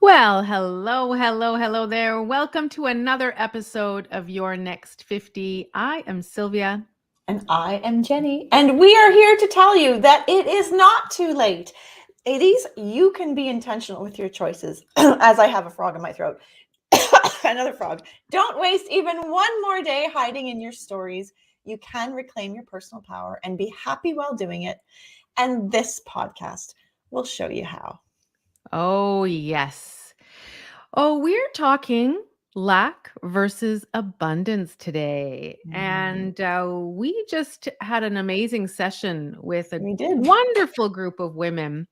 Well, hello, hello, hello there. Welcome to another episode of Your Next 50. I am Sylvia. And I am Jenny. And we are here to tell you that it is not too late. Ladies, you can be intentional with your choices. As I have a frog in my throat. Another frog. Don't waste even one more day hiding in your stories. You can reclaim your personal power and be happy while doing it. And this podcast will show you how. Oh, yes. Oh, we're talking lack versus abundance today. And we just had an amazing session with a We did. wonderful group of women.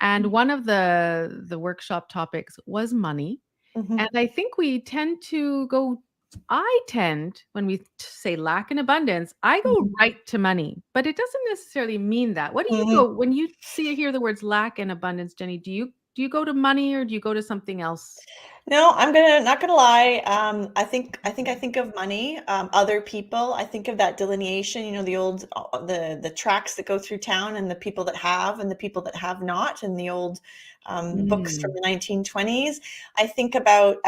And one of the workshop topics was money. Mhm. And I think we tend to go I tend, when we say lack and abundance, I go Mhm. right to money, but it doesn't necessarily mean that. What do you Mhm. go when you hear the words lack and abundance, Jenny? Do you go to money or do you go to something else? No, I'm gonna not gonna lie. I think of money, other people. I think of that delineation. The old the tracks that go through town, and the people that have, and the people that have not, and the old books from Mm. the 1920s. I think about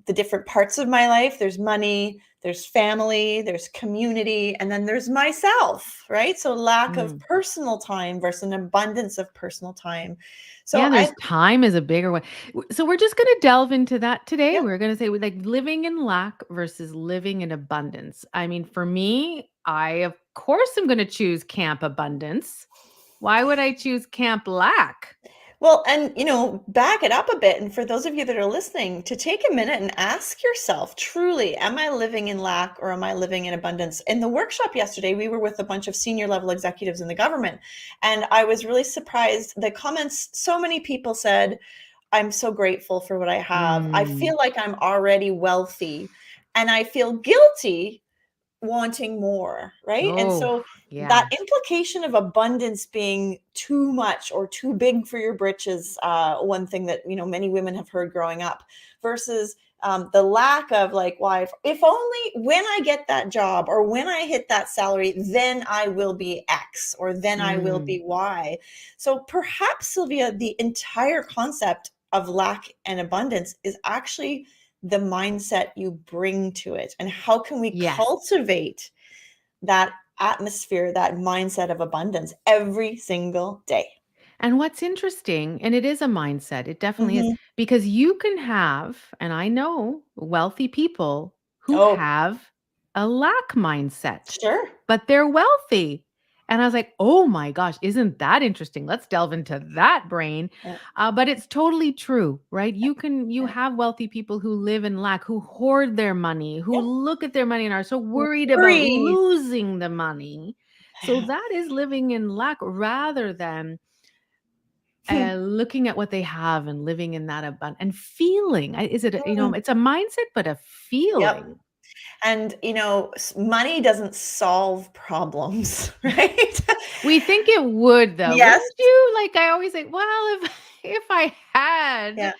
the different parts of my life. There's money, there's family, there's community, and then there's myself. Right. So lack of Mm. personal time versus an abundance of personal time. So Yeah, I there's time is a bigger one. So we're just going to delve into that today. yeah. We're going to say like living in lack versus living in abundance. I mean, for me, I of course am going to choose camp abundance. Why would I choose camp lack? Well, and back it up a bit. And for those of you that are listening, to take a minute and ask yourself truly, am I living in lack or am I living in abundance? In the workshop yesterday, we were with a bunch of senior level executives in the government. And I was really surprised. The comments, so many people said, I'm so grateful for what I have. I Mm. feel like I'm already wealthy and I feel guilty wanting more, right? And Oh, so yeah. that implication of abundance being too much or too big for your britches, one thing that many women have heard growing up, versus the lack of like, why, if only when I get that job or when I hit that salary, then I will be X or then I will Mm. be Y. So perhaps, Sylvia, the entire concept of lack and abundance is actually the mindset you bring to it, and how can we Yes. cultivate that atmosphere, that mindset of abundance every single day. And what's interesting, and it is a mindset, it definitely is, Mhm. because you can have, and I know wealthy people who Oh, have a lack mindset, sure. but they're wealthy. And I was like, oh my gosh, isn't that interesting? Let's delve into that brain. Yeah, But it's totally true, right? You yeah, have wealthy people who live in lack, who hoard their money, who yeah. look at their money and are so worried about Worry. losing the money. So Yeah. that is living in lack rather than Hmm. looking at what they have and living in that abundance and feeling. Is it, Mm. it's a mindset, but a Yep. feeling. And money doesn't solve problems, right? We think it would though, Yes. wouldn't you? Like I always say, well, if if I had Yeah.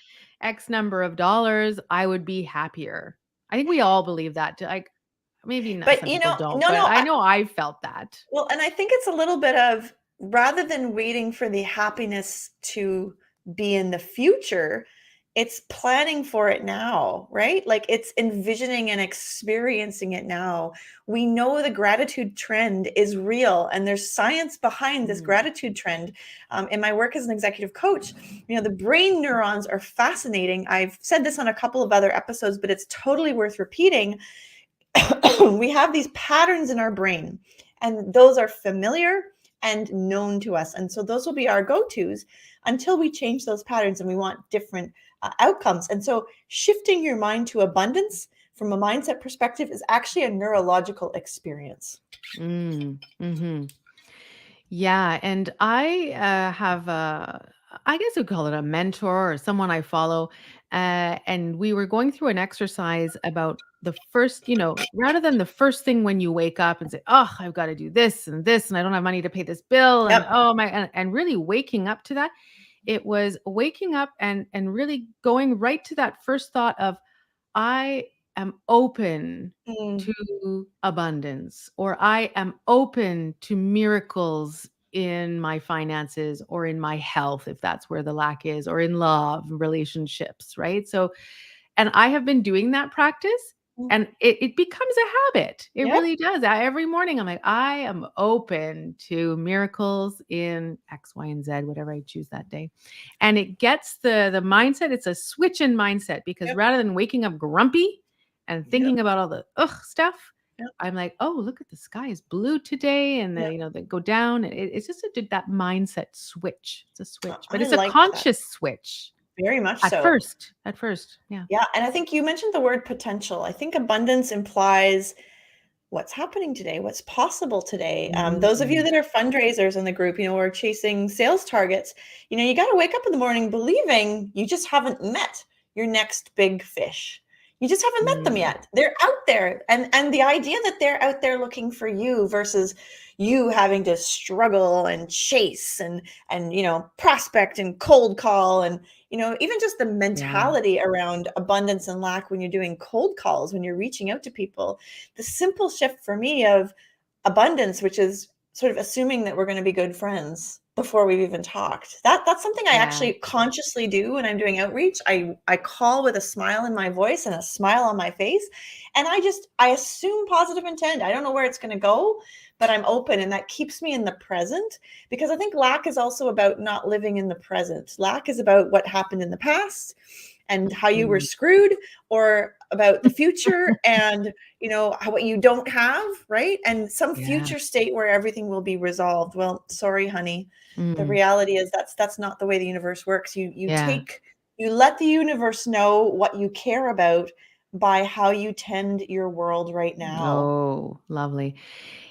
X number of dollars, I would be happier. I think we all believe that. Like maybe not But some people don't, no, but no. I know I felt that. Well, and I think it's a little bit of, rather than waiting for the happiness to be in the future, it's planning for it now, right? Like it's envisioning and experiencing it now. We know the gratitude trend is real, and there's science behind this Mm. gratitude trend. In my work as an executive coach, the brain neurons are fascinating. I've said this on a couple of other episodes, but it's totally worth repeating. We have these patterns in our brain, and those are familiar and known to us. And so those will be our go-tos until we change those patterns and we want different outcomes. And so shifting your mind to abundance from a mindset perspective is actually a neurological experience. Mm. Mhm. Yeah, and I have a, I guess you'd call it a mentor or someone I follow, and we were going through an exercise about the first, rather than the first thing when you wake up and say, "Oh, I've got to do this, and I don't have money to pay this bill," and Yep. oh my, and really waking up to that. It was waking up and really going right to that first thought of, I am open Mm, to abundance, or I am open to miracles in my finances or in my health, if that's where the lack is, or in love, relationships, right? So, and I have been doing that practice Mm. and it becomes a habit. It Yep. really does. Every morning I'm like, I am open to miracles in X, Y, and Z, whatever I choose that day. And it gets the mindset, it's a switch in mindset because Yep. rather than waking up grumpy and Yep. thinking about all the ugh stuff, Yep. I'm like, oh, look at the sky is blue today, and Yep. they go down. It's just that mindset switch. It's a switch, but I it's a like that. conscious switch Very much at so. first. At first, yeah. Yeah, and I think you mentioned the word potential. I think abundance implies what's happening today, what's possible today. Those of you Mm, that are fundraisers in the group, or chasing sales targets, you got to wake up in the morning believing you just haven't met your next big fish. You just haven't met them mm, yet. They're out there, and the idea that they're out there looking for you versus you having to struggle and chase and prospect and cold call and even just the yeah, mentality around abundance and lack when you're doing cold calls, when you're reaching out to people, the simple shift for me of abundance, which is sort of assuming that we're going to be good friends before we've even talked. That's something I yeah. actually consciously do when I'm doing outreach. I call with a smile in my voice and a smile on my face, and I assume positive intent. I don't know where it's going to go, but I'm open, and that keeps me in the present, because I think lack is also about not living in the present. Lack is about what happened in the past and how you were Mm. screwed, or about the future and what you don't have, right? And some Yeah. future state where everything will be resolved. Well, sorry, honey. The Mm, reality is that's not the way the universe works. yeah. You let the universe know what you care about by how you tend your world right now. Oh, lovely.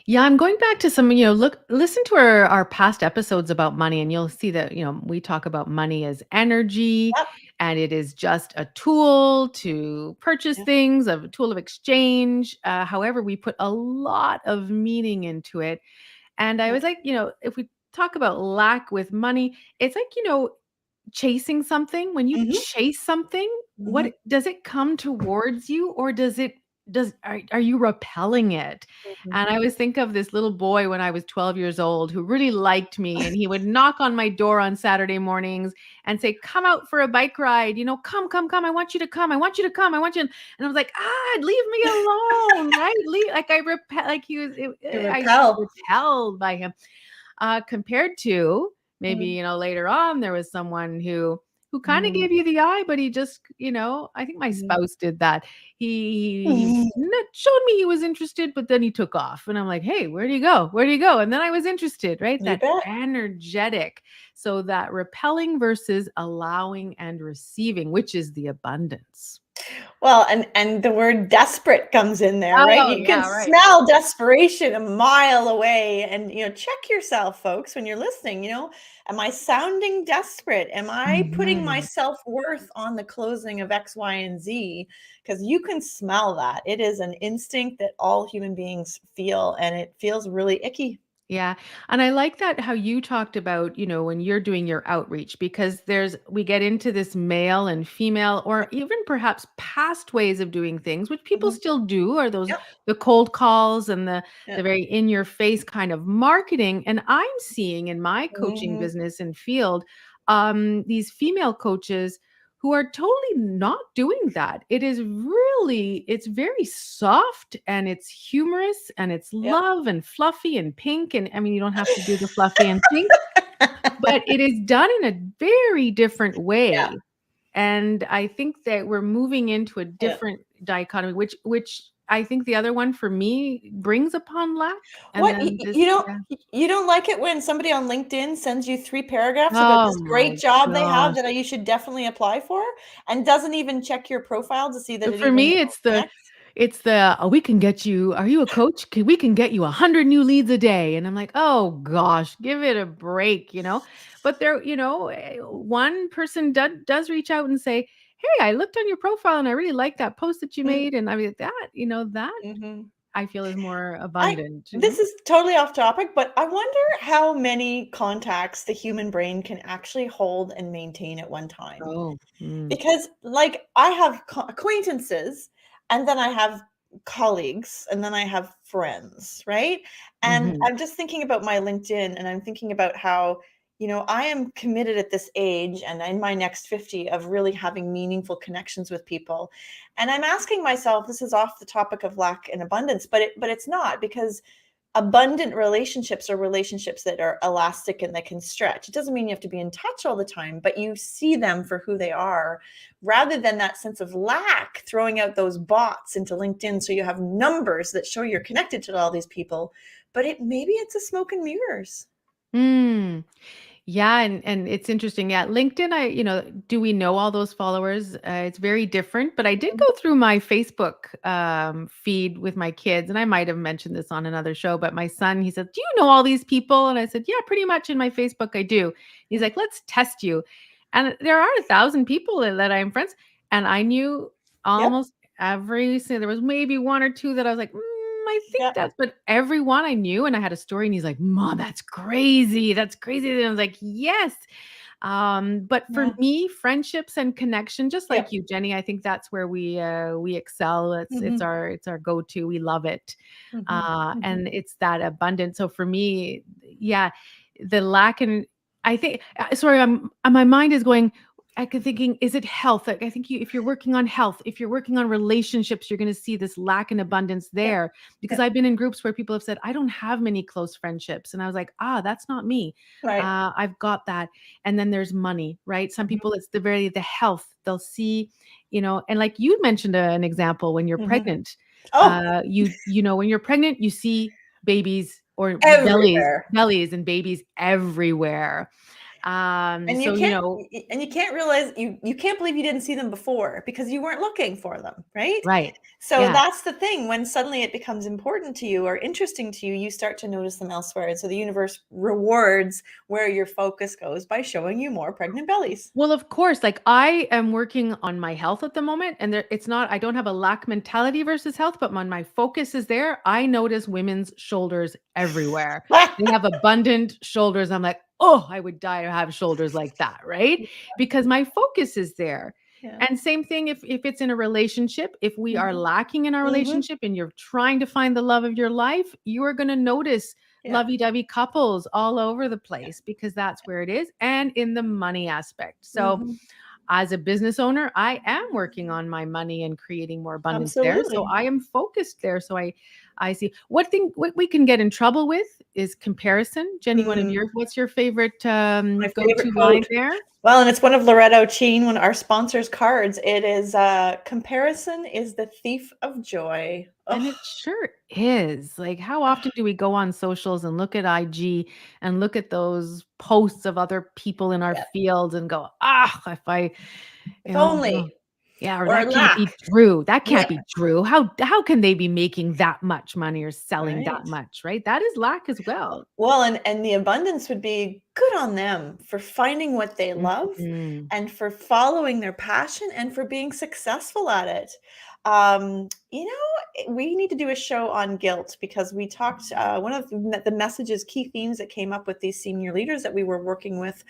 Yeah, I'm going back to some, listen to our past episodes about money, and you'll see that, we talk about money as energy, Yep. and it is just a tool to purchase Yep. things, a tool of exchange. However, we put a lot of meaning into it. And I was Yep. like, if we talk about lack with money, it's like, chasing something. When you Hmm. chase something, what Hmm. does it come towards you, or are you repelling it? Hmm. And I always think of this little boy when I was 12 years old who really liked me, and he would knock on my door on Saturday mornings and say, "Come out for a bike ride, come, come, come. I want you to come. I want you to come. I want you." And I was like, "Ah, leave me alone." Right? Like I repel, like You I was repel. repelled by him. Compared to maybe, Mm. later on, there was someone who kinda Mhm. gave you the eye, but he just, I think my Mhm. spouse did that. He Mhm. showed me he was interested, but then he took off, and I'm like, "Hey, where do you go? Where do you go?" And then I was interested, right? You That bet. energetic. So that repelling versus allowing and receiving, which is the abundance. Well, and the word desperate comes in there, right? Oh, You can yeah, right. smell desperation a mile away, and check yourself, folks, when you're listening. Am I sounding desperate? Am I putting my Mhm. self-worth on the closing of X, Y, and Z? Because you can smell that. It is an instinct that all human beings feel, and it feels really icky. Yeah. And I like that how you talked about, when you're doing your outreach, because we get into this male and female, or even perhaps past ways of doing things, which people Mhm. still do, are those Yep. the cold calls and the Yep. very in your face kind of marketing. And I'm seeing in my coaching Mhm. business and field, these female coaches who are totally not doing that. It's very soft and it's humorous and it's Yep. love and fluffy and pink. And I mean, you don't have to do the fluffy and pink, but it is done in a very different Yeah. way. And I think that we're moving into a Yeah. different dichotomy, which I think the other one for me brings upon lack. And What then this, you don't yeah. you don't like it when somebody on LinkedIn sends you 3 paragraphs about Oh this great my job they have gosh. that you should definitely apply for, and doesn't even check your profile to see that it For even me, connects? we can get you, are you a coach? We can get you 100 new leads a day. And I'm like, oh gosh, give it a break. But one person does reach out and say, hey, I looked on your profile and I really like that post that you Mm, made. And I mean, that mhm. I feel is more I abundant. This is totally off topic, but I wonder how many contacts the human brain can actually hold and maintain at one time. Oh, mm, Because, like, I have acquaintances, and then I have colleagues, and then I have friends, right? And Mhm. I'm just thinking about my LinkedIn, and I'm thinking about how, I am committed at this age and in my next 50 of really having meaningful connections with people. And I'm asking myself, this is off the topic of lack and abundance, but it's not, because abundant relationships are relationships that are elastic and that can stretch. It doesn't mean you have to be in touch all the time, but you see them for who they are, rather than that sense of lack throwing out those bots into LinkedIn so you have numbers that show you're connected to all these people, but maybe it's a smoke and mirrors. Mm. Yeah, and it's interesting. Yeah, LinkedIn, do we know all those followers? It's very different, but I did Mhm. go through my Facebook feed with my kids, and I might have mentioned this on another show, but my son, he said, "Do you know all these people?" And I said, "Yeah, pretty much in my Facebook I do." He's like, "Let's test you." And there are 1,000 people that I'm friends, and I knew Yep. almost every single. There was maybe one or two that I was like, I think Yeah. that's, but everyone I knew, and I had a story, and he's like, "Mom, that's crazy. That's crazy." And I was like, "Yes." But for Yeah. me, friendships and connection, just Yeah. like you, Jenny, I think that's where we excel. It's Hmm. our go-to. We love it. Hmm. Hmm. And it's that abundance. So for me, yeah, the lack and I think sorry, my mind is going. I could thinking, is it health? Like, I think if you're working on health, if you're working on relationships, you're going to see this lack and abundance Yeah. there. Because Yeah. I've been in groups where people have said, I don't have many close friendships. And I was like, that's not me. Right. I've got that. And then there's money, right? Some Hmm. people, it's the health. They'll see, and like you mentioned an example when you're Hmm. pregnant. Oh, When you're pregnant, you see babies or everywhere. bellies and babies everywhere. And you So, can't and you can't realize, you can't believe you didn't see them before because you weren't looking for them, right? right. So Yeah. that's the thing. When suddenly it becomes important to you or interesting to you, you start to notice them elsewhere. And so the universe rewards where your focus goes by showing you more pregnant bellies. Well, of course, like I am working on my health at the moment, and it's not, I don't have a lack mentality versus health, but when my focus is there, I notice women's shoulders everywhere. They have abundant shoulders. I'm like, oh, I would die to have shoulders like that, right? Because my focus is there. Yeah. And same thing if it's in a relationship, if we are Hmm. lacking in our Hmm. relationship and you're trying to find the love of your life, you are going to notice Yeah. lovey-dovey couples all over the Yeah. place because that's where it is, and in the money aspect. So, Hmm. as a business owner, I am working on my money and creating more abundance there. So Absolutely. I am focused there. So I see what we can get in trouble with is comparison. Jenny, Mm, what's your favorite my favorite go-to line quote. there? Well, and it's one of Loretto Chin, one of our sponsors' cards. It is comparison is the thief of joy. And Oh, it sure is. Like, how often do we go on socials and look at IG and look at those posts of other people in our yeah. field and go, if I, If only, yeah, or or that can't be lack. true. That Yeah. can't be true. How can they be making that much money or selling that Right. much, right? That is lack as well. Well, and the abundance would be good on them for finding what they love Mhm. and for following their passion and for being successful at it. We need to do a show on guilt because we talked, one of the messages, key themes that came up with these senior leaders that we were working with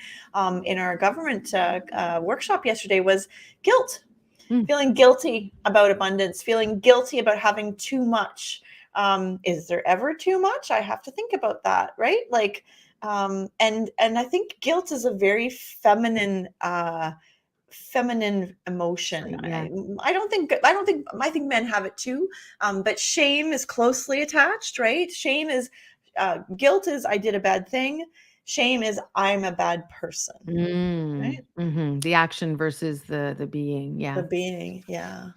in our government workshop yesterday was guilt. Mm. Feeling guilty about abundance, feeling guilty about having too much. Is there ever too much? I have to think about that, right? Like, and I think guilt is a very feminine emotion. Yeah. I think men have it too, but shame is closely attached, right? Shame is guilt is I did a bad thing. Shame is I'm a bad person, right? The action versus the being. The Yeah. being, yeah.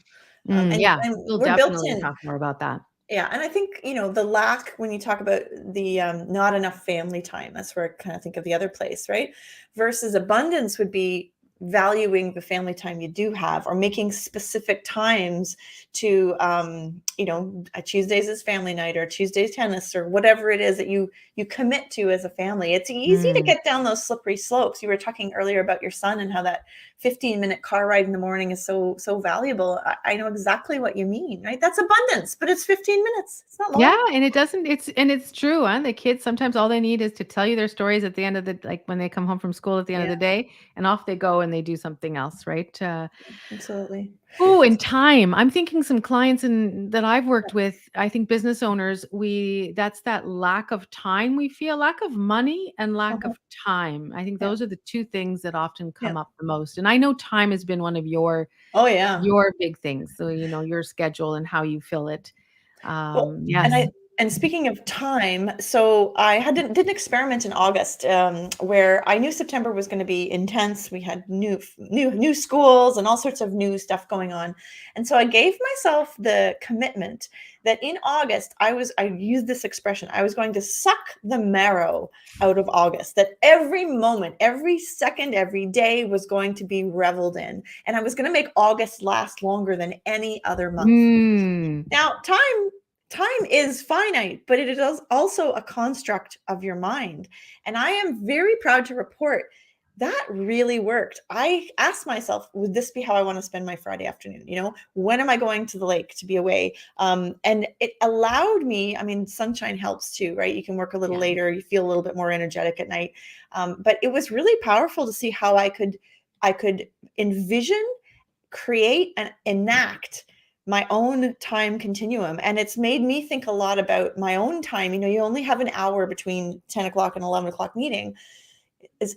And Yeah. and We'll we're built definitely in. talk more about that. Yeah, and I think, the lack when you talk about the, not enough family time, that's where I kinda think of the other place, right? Versus abundance would be valuing the family time you do have or making specific times to, a Tuesdays is family night or Tuesdays tennis or whatever it is that you commit to as a family. It's easy to Mm. get down those slippery slopes. You were talking earlier about your son and how that 15-minute car ride in the morning is so valuable. I know exactly what you mean, right? That's abundance, but it's 15 minutes. It's not Yeah, long. and it's true, huh? The kids sometimes all they need is to tell you their stories at the end of the like when they come home from school at the end of Yeah. the day, and off they go and they do something else, right? Absolutely. Oh, and time. I'm thinking some clients that I've worked with, I think business owners, that's that lack of time we feel, lack of money and lack Uh-huh. of time. I think Yeah. those are the two things that often Yeah. come up the most. And I know time has been one of Oh yeah. your big things. So, your schedule and how you fill it. Well, and Yes. I and speaking of time, so I did an experiment in August, where I knew September was going to be intense. We had new schools and all sorts of new stuff going on, and so I gave myself the commitment that in August I used this expression. I was going to suck the marrow out of August. That every moment, every second, every day was going to be reveled in, and I was going to make August last longer than any other month. Mm. Now, time is finite, but it is also a construct of your mind. And I am very proud to report that really worked. I asked myself, would this be how I want to spend my Friday afternoon? When am I going to the lake to be away? And it allowed me, I mean, sunshine helps too, right? You can work a little Yeah. later, you feel a little bit more energetic at night. But it was really powerful to see how I could envision, create, and enact my own time continuum. And it's made me think a lot about my own time. You only have an hour between 10 o'clock and 11 o'clock meeting. Is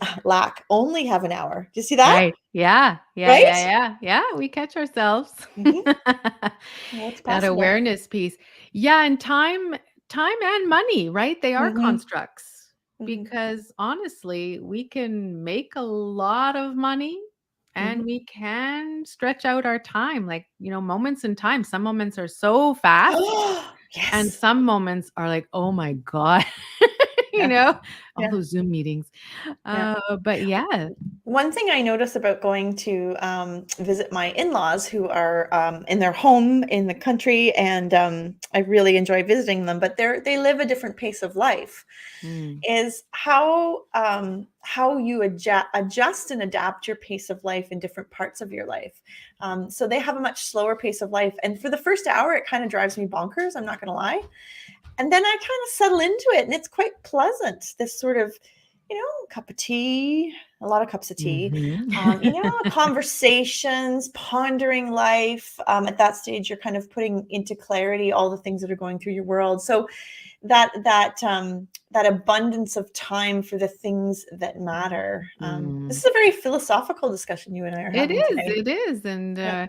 only have an hour. Do you see that? Right. Yeah. Yeah. Right? Yeah. Yeah. Yeah. We catch ourselves. Mhm. What's That possible? awareness piece. Yeah. And time and money, right? They are Mhm. constructs Mhm. because honestly, we can make a lot of money Mhm. and we can stretch out our time. Like, moments in time. Some moments are so fast and Yes. some moments are like, oh my God, you Yeah. know, all Yeah. those Zoom meetings. Yeah. But yeah. One thing I notice about going to visit my in-laws who are in their home in the country, and I really enjoy visiting them, but they live a different pace of life, Mm. is how you adjust and adapt your pace of life in different parts of your life. So they have a much slower pace of life, and for the first hour, it kind of drives me bonkers. I'm not going to lie, and then I kind of settle into it, and it's quite pleasant. This sort of, cup of tea, a lot of cups of tea, Mhm. conversations, pondering life. At that stage, you're kind of putting into clarity all the things that are going through your world. So that abundance of time for the things that matter. This Mm. is a very philosophical discussion you and I are having today. It is, and, Yeah.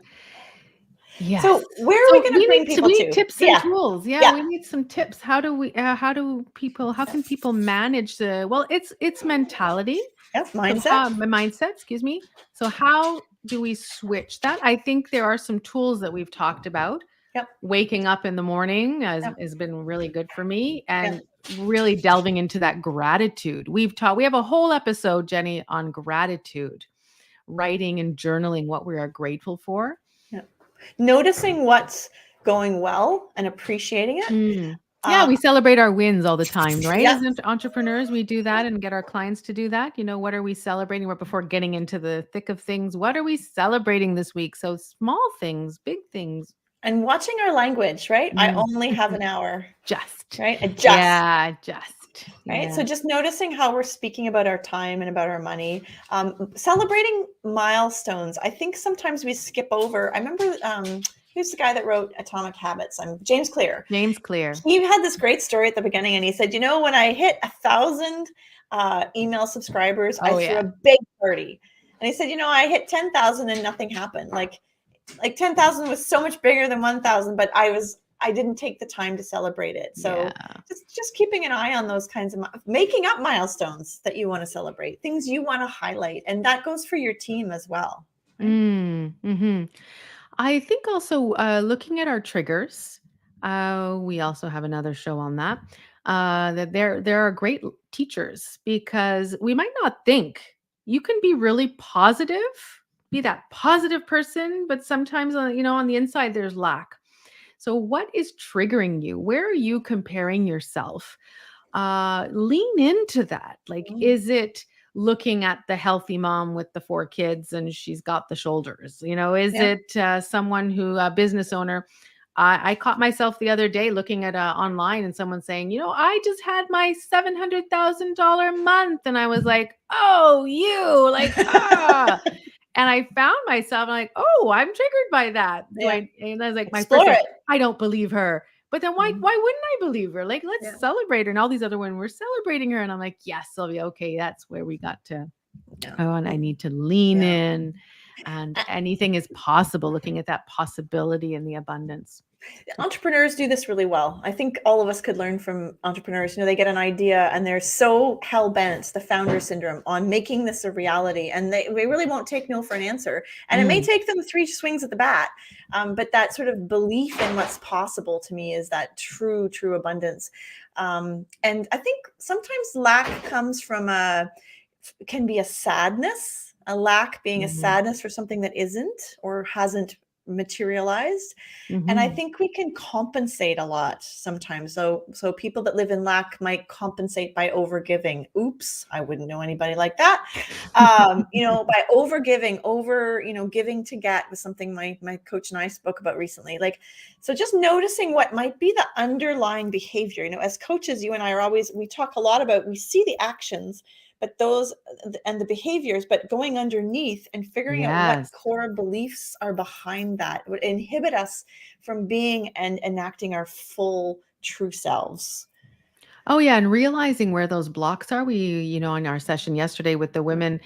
yes. So where are we So going to bring we people need to? tips and Yeah. tools. Yeah, Yeah. we need some tips. How can people manage it's mentality. Yep. So Mindset. how my mindset, excuse me. So how do we switch that? I think there are some tools that we've talked about. Yep. Waking up in the morning Yep. has been really good for me, and Yep. really delving into that gratitude. We have a whole episode, Jenny, on gratitude, writing and journaling what we are grateful for. Yep. Noticing what's going well and appreciating it. Mm. Yeah, Uh, we celebrate our wins all the time, right? yep. As entrepreneurs, we do that and get our clients to do that. What are we celebrating? Right before getting into the thick of things, what are we celebrating this week? So small things, big things. And watching our language, right? I Mm. only have an hour, Just. right? Adjust. Yeah, just. Right. Yeah. So just noticing how we're speaking about our time and about our money, celebrating milestones. I think sometimes we skip over. I remember who's the guy that wrote Atomic Habits? James Clear. James Clear. He had this great story at the beginning, and he said, when I hit 1,000 email subscribers, I Oh, threw yeah. a big party. And he said, I hit 10,000 and nothing happened. Like 10,000 was so much bigger than 1,000, but I didn't take the time to celebrate it. Yeah. So just keeping an eye on those kinds of making up milestones that you want to celebrate, things you want to highlight, and that goes for your team as well. Right? Mm-hmm. I think also looking at our triggers. We also have another show on that. That there are great teachers because we might not think you can be really positive, be that positive person, but sometimes on the inside there's lack. So what is triggering you? Where are you comparing yourself? Lean into that. Like, Mm. is it looking at the healthy mom with the 4 kids and she's got the shoulders? Is Yeah. it someone who, a business owner? I caught myself the other day looking at online and someone saying, I just had my $700,000 month. And I was like, oh, you like, ah. And I found myself like, oh, I'm triggered by that. Yeah. And I was like, my first Explore thing, it. I don't believe her. But then why Mhm. wouldn't I believe her? Like, Yeah. let's celebrate her. And all these other women were celebrating her. And I'm like, yes, Sylvia, okay, that's where we got to. Yeah. Oh, and I need to lean Yeah. in, and Uh, anything is possible, looking at that possibility and the abundance. Entrepreneurs do this really well. I think all of us could learn from entrepreneurs. They get an idea and they're so hell bent, the founder syndrome, on making this a reality, and they really won't take no for an answer. And it may take them 3 swings at the bat, but that sort of belief in what's possible, to me, is that true abundance. And I think sometimes lack comes from can be a sadness, a lack being a sadness for something that isn't or hasn't materialized. And I think we can compensate a lot sometimes. So people that live in lack might compensate by overgiving. Oops, I wouldn't know anybody like that. By overgiving, giving to get, was something my coach and I spoke about recently. Like, so just noticing what might be the underlying behavior. As coaches, you and I we talk a lot about, we see the actions, but those and the behaviors, but going underneath and figuring out what Yes. core beliefs are behind that would inhibit us from being and enacting our full true selves. Oh, yeah, and realizing where those blocks are. In our session yesterday with the women,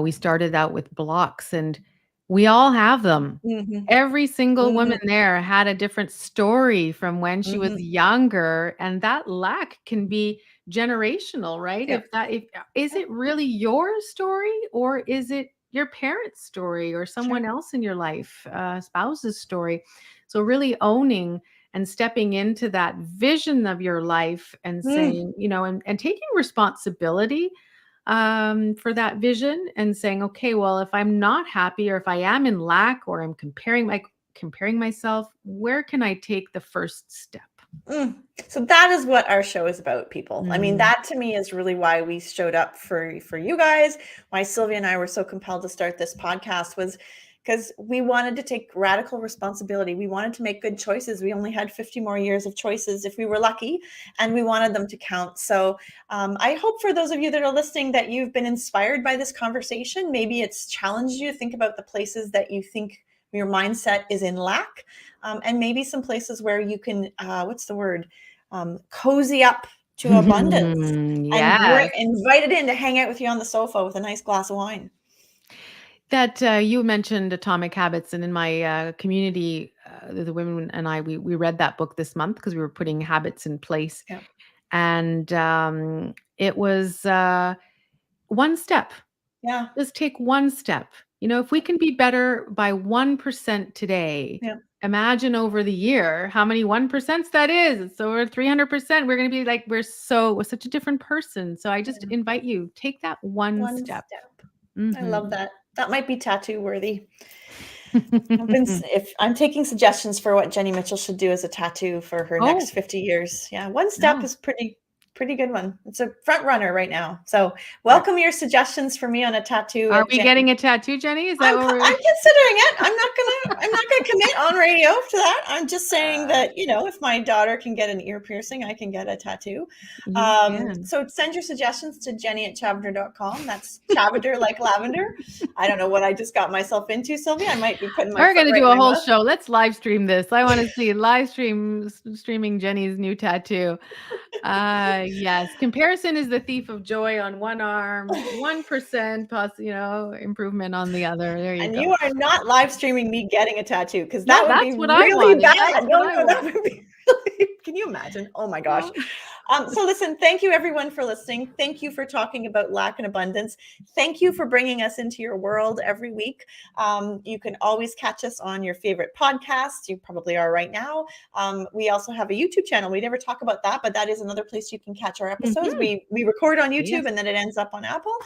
we started out with blocks, and we all have them. Mhm. Every single woman Mhm. there had a different story from when she was Mhm. younger, and that lack can be generational, right? Yeah. If is it really your story, or is it your parents' story, or Sure. someone else in your life, spouse's story? So really owning and stepping into that vision of your life and Mm. saying, and taking responsibility for that vision, and saying, okay, well, if I'm not happy, or if I am in lack, or I'm comparing myself, where can I take the first step? Mm. So that is what our show is about, people. I mean, Mm. that to me is really why we showed up for you guys. Why Sylvia and I were so compelled to start this podcast was because we wanted to take radical responsibility. We wanted to make good choices. We only had 50 more years of choices if we were lucky, and we wanted them to count. So I hope for those of you that are listening that you've been inspired by this conversation. Maybe it's challenged you to think about the places that you think your mindset is in lack, and maybe some places where you can, what's the word? Cozy up to abundance and Yes. invite it in to hang out with you on the sofa with a nice glass of wine. That you mentioned Atomic Habits, and in my community, the women and I, we read that book this month because we were putting habits in place, Yeah. and it was one step. Yeah. Just take one step. If we can be better by 1% today, Yeah. imagine over the year how many 1% that is. So we're 300%. We're going to be like, we're such a different person. So I just Yeah. invite you, take that one One step. step. I love Mhm. that. That might be tattoo worthy. If I'm taking suggestions for what Jenny Mitchell should do as a tattoo for her next Oh, 50 years. Yeah, one step no. is pretty good one. It's a front runner right now. So Are welcome your suggestions for me on a tattoo are at we Jenny. getting a tattoo, Jenny? Is that I'm what we're considering it. I'm not gonna commit on radio to that. I'm just saying uh, that, if my daughter can get an ear piercing, I can get a tattoo. you can. So send your suggestions to jenny@chavender.com. That's Chavender like lavender. I don't know what I just got myself into, Sylvia. I might be putting my We're foot gonna right do in a my whole mouth. show. Let's live stream this. I wanna see streaming Jenny's new tattoo. Yes, comparison is the thief of joy on one arm, 1% improvement on the other. There you And go. you are not live streaming me getting a tattoo because No, that would be that's what I really wanted. That's bad. what No, I no, that wanted. would be really, can you imagine? Oh my gosh. Oh. So listen, thank you everyone for listening. Thank you for talking about lack and abundance. Thank you for bringing us into your world every week. You can always catch us on your favorite podcast. You probably are right now. We also have a YouTube channel. We never talk about that, but that is another place you can catch our episodes. Mhm. We record on YouTube Yes. and then it ends up on Apple.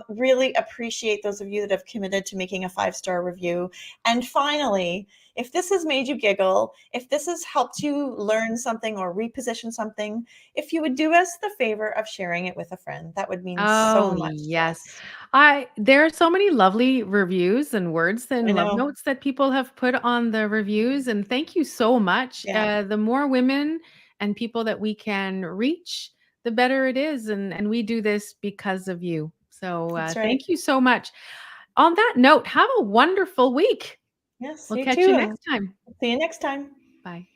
Really appreciate those of you that have committed to making a 5-star review. And finally, if this has made you giggle, if this has helped you learn something or reposition something, if you would do us the favor of sharing it with a friend, that would mean so Oh, much to yes. us. There are so many lovely reviews and words I and love know. notes that people have put on the reviews, and thank you so much. Yeah, The more women and people that we can reach, the better it is, and we do this because of you. So, that's right. thank you so much. On that note, have a wonderful week. Yes, We'll you catch you too. And next time. see you next time. Bye.